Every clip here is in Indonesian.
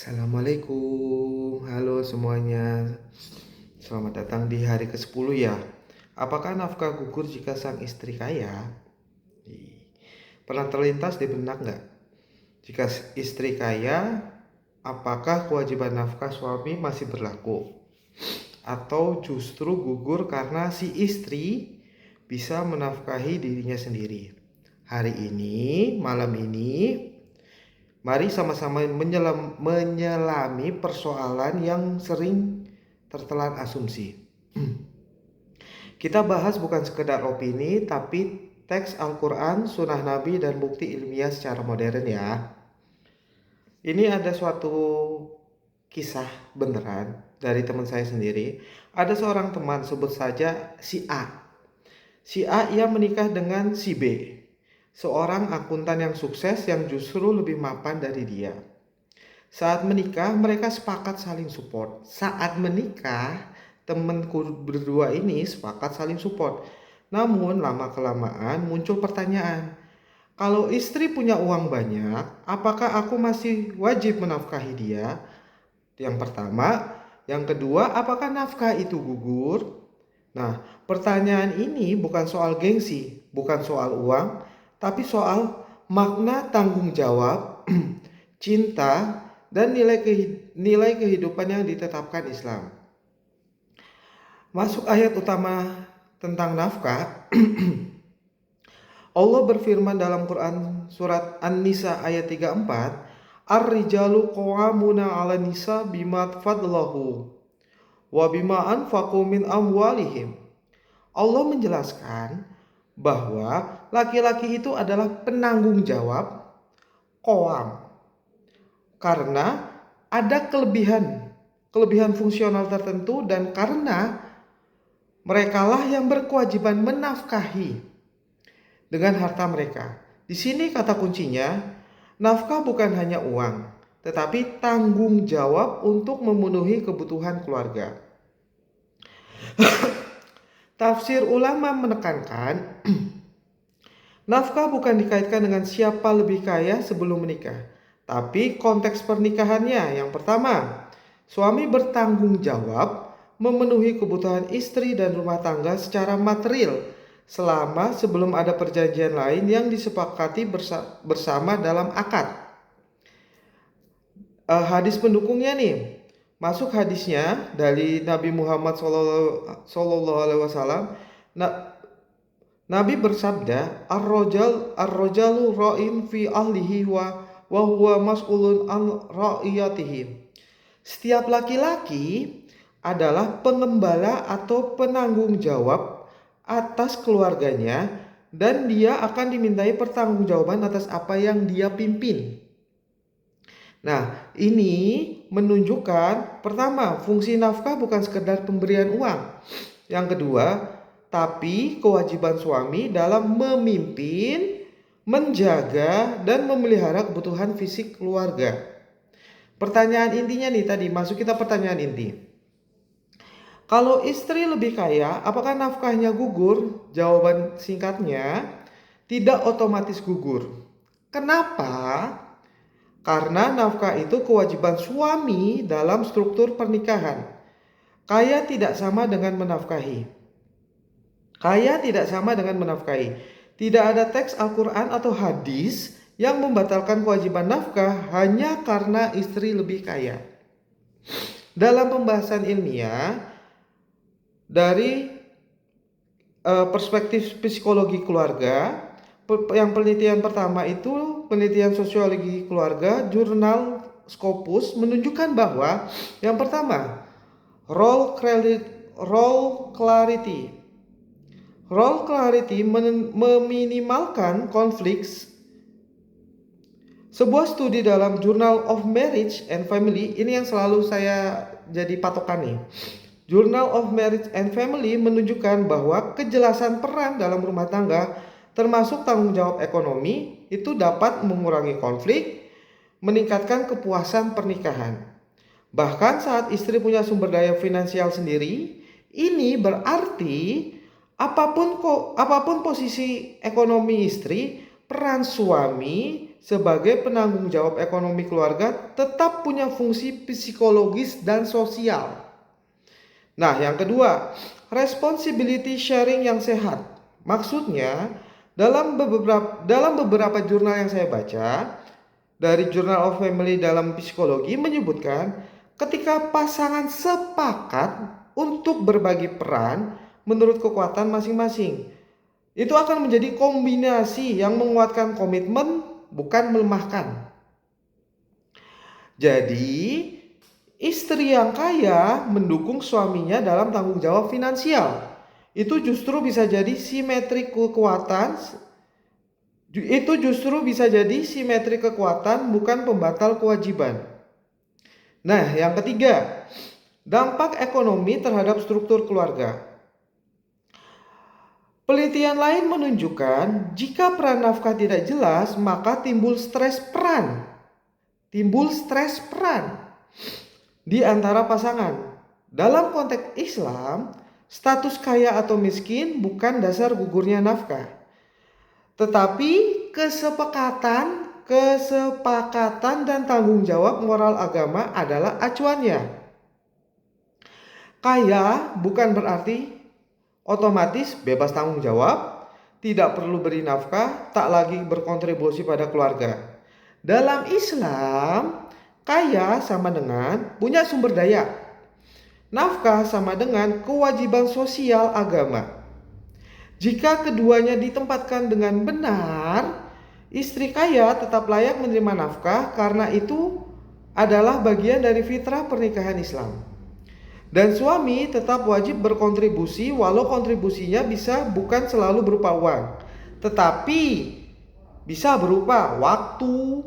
Assalamualaikum, halo semuanya. Selamat datang di hari ke-10 ya. Apakah nafkah gugur jika sang istri kaya? Pernah terlintas di benak nggak? Jika istri kaya, apakah kewajiban nafkah suami masih berlaku? Atau justru gugur karena si istri bisa menafkahi dirinya sendiri? Hari ini, malam ini, mari sama-sama menyelami persoalan yang sering tertelan asumsi. Kita bahas bukan sekedar opini, tapi teks Al-Quran, Sunnah Nabi, dan bukti ilmiah secara modern ya. Ini ada suatu kisah beneran dari teman saya sendiri. Ada seorang teman, sebut saja si A. Si A ia menikah dengan si B, seorang akuntan yang sukses yang justru lebih mapan dari dia. Saat menikah, mereka sepakat saling support. Saat menikah, temanku berdua ini sepakat saling support. Namun, lama-kelamaan muncul pertanyaan. Kalau istri punya uang banyak, apakah aku masih wajib menafkahi dia? Yang pertama. Yang kedua, apakah nafkah itu gugur? Nah, pertanyaan ini bukan soal gengsi, bukan soal uang, tapi soal makna tanggung jawab, cinta, dan nilai kehidupan yang ditetapkan Islam. Masuk ayat utama tentang nafkah. Allah berfirman dalam Quran surat An-Nisa ayat 34, Ar-rijalu qawwamuna 'alan nisa bima fadlahu wa bima anfaqu min amwalihim. Allah menjelaskan bahwa laki-laki itu adalah penanggung jawab qawam karena ada kelebihan fungsional tertentu dan karena merekalah yang berkewajiban menafkahi dengan harta mereka. Di sini kata kuncinya, nafkah bukan hanya uang, tetapi tanggung jawab untuk memenuhi kebutuhan keluarga. Tafsir ulama menekankan, nafkah bukan dikaitkan dengan siapa lebih kaya sebelum menikah, tapi konteks pernikahannya. Yang pertama, suami bertanggung jawab memenuhi kebutuhan istri dan rumah tangga secara material selama sebelum ada perjanjian lain yang disepakati bersama dalam akad. Hadis pendukungnya nih, masuk hadisnya dari Nabi Muhammad SAW. Nabi bersabda, ar-rojalu ra'in fi ahlihi wa huwa mas'ulun an ra'iyatihi. Setiap laki-laki adalah pengembala atau penanggung jawab atas keluarganya dan dia akan dimintai pertanggungjawaban atas apa yang dia pimpin. Nah, ini menunjukkan pertama, fungsi nafkah bukan sekedar pemberian uang. Yang kedua, tapi kewajiban suami dalam memimpin, menjaga, dan memelihara kebutuhan fisik keluarga. Pertanyaan intinya nih tadi, masuk kita pertanyaan inti. Kalau istri lebih kaya, apakah nafkahnya gugur? Jawaban singkatnya, tidak otomatis gugur. Kenapa? Karena nafkah itu kewajiban suami dalam struktur pernikahan. Kaya tidak sama dengan menafkahi. Tidak ada teks Al-Quran atau hadis yang membatalkan kewajiban nafkah hanya karena istri lebih kaya. Dalam pembahasan ilmiah, dari perspektif psikologi keluarga, yang penelitian pertama itu penelitian sosiologi keluarga, jurnal Scopus menunjukkan bahwa yang pertama, role clarity meminimalkan konflik. Sebuah studi dalam Journal of Marriage and Family, ini yang selalu saya jadi patokan nih. Journal of Marriage and Family menunjukkan bahwa kejelasan peran dalam rumah tangga termasuk tanggung jawab ekonomi itu dapat mengurangi konflik, meningkatkan kepuasan pernikahan. Bahkan saat istri punya sumber daya finansial sendiri, ini berarti apapun posisi ekonomi istri, peran suami sebagai penanggung jawab ekonomi keluarga tetap punya fungsi psikologis dan sosial. Nah, yang kedua, responsibility sharing yang sehat. Maksudnya, dalam beberapa jurnal yang saya baca, dari Journal of Family dalam psikologi menyebutkan ketika pasangan sepakat untuk berbagi peran menurut kekuatan masing-masing, itu akan menjadi kombinasi yang menguatkan komitmen, bukan melemahkan. Jadi, istri yang kaya mendukung suaminya dalam tanggung jawab finansial. Itu justru bisa jadi simetri kekuatan. Bukan pembatal kewajiban. Nah, yang ketiga, dampak ekonomi terhadap struktur keluarga. Penelitian lain menunjukkan jika peran nafkah tidak jelas, maka timbul stres peran di antara pasangan. Dalam konteks Islam, status kaya atau miskin bukan dasar gugurnya nafkah, tetapi kesepakatan dan tanggung jawab moral agama adalah acuannya. Kaya bukan berarti otomatis bebas tanggung jawab, tidak perlu beri nafkah, tak lagi berkontribusi pada keluarga. Dalam Islam, kaya sama dengan punya sumber daya. Nafkah sama dengan kewajiban sosial agama. Jika keduanya ditempatkan dengan benar, istri kaya tetap layak menerima nafkah karena itu adalah bagian dari fitrah pernikahan Islam. Dan suami tetap wajib berkontribusi walau kontribusinya bisa bukan selalu berupa uang, tetapi bisa berupa waktu,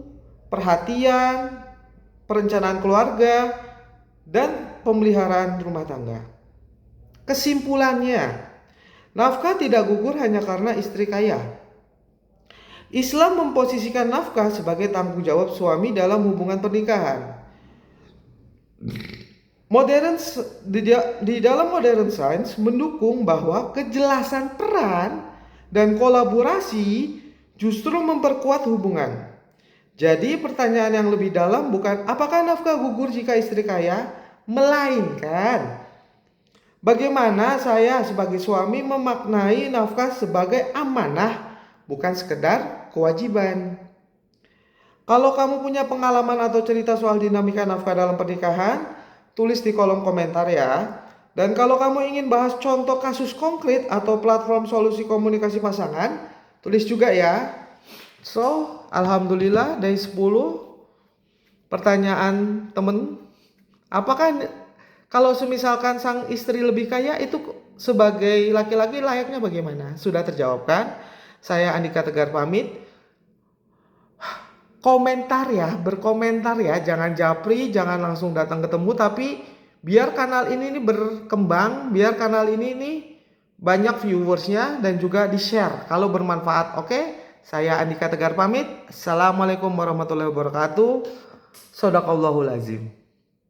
perhatian, perencanaan keluarga, dan pemeliharaan rumah tangga. Kesimpulannya, nafkah tidak gugur hanya karena istri kaya. Islam memposisikan nafkah sebagai tanggung jawab suami dalam hubungan pernikahan. Di dalam modern science mendukung bahwa kejelasan peran dan kolaborasi justru memperkuat hubungan. Jadi pertanyaan yang lebih dalam bukan apakah nafkah gugur jika istri kaya, melainkan bagaimana saya sebagai suami memaknai nafkah sebagai amanah, bukan sekedar kewajiban. Kalau kamu punya pengalaman atau cerita soal dinamika nafkah dalam pernikahan, tulis di kolom komentar ya. Dan kalau kamu ingin bahas contoh kasus konkret atau platform solusi komunikasi pasangan, tulis juga ya. So, alhamdulillah dari 10 pertanyaan temen, apakah kalau semisalkan sang istri lebih kaya itu sebagai laki-laki layaknya bagaimana? Sudah terjawab kan? Saya Andika Tegar pamit. Berkomentar ya, jangan japri, jangan langsung datang ketemu, tapi biar kanal ini nih berkembang, biar kanal ini nih banyak viewersnya dan juga di-share kalau bermanfaat. Oke, saya Andika Tegar pamit. Assalamualaikum warahmatullahi wabarakatuh. Shadaqallahul azim.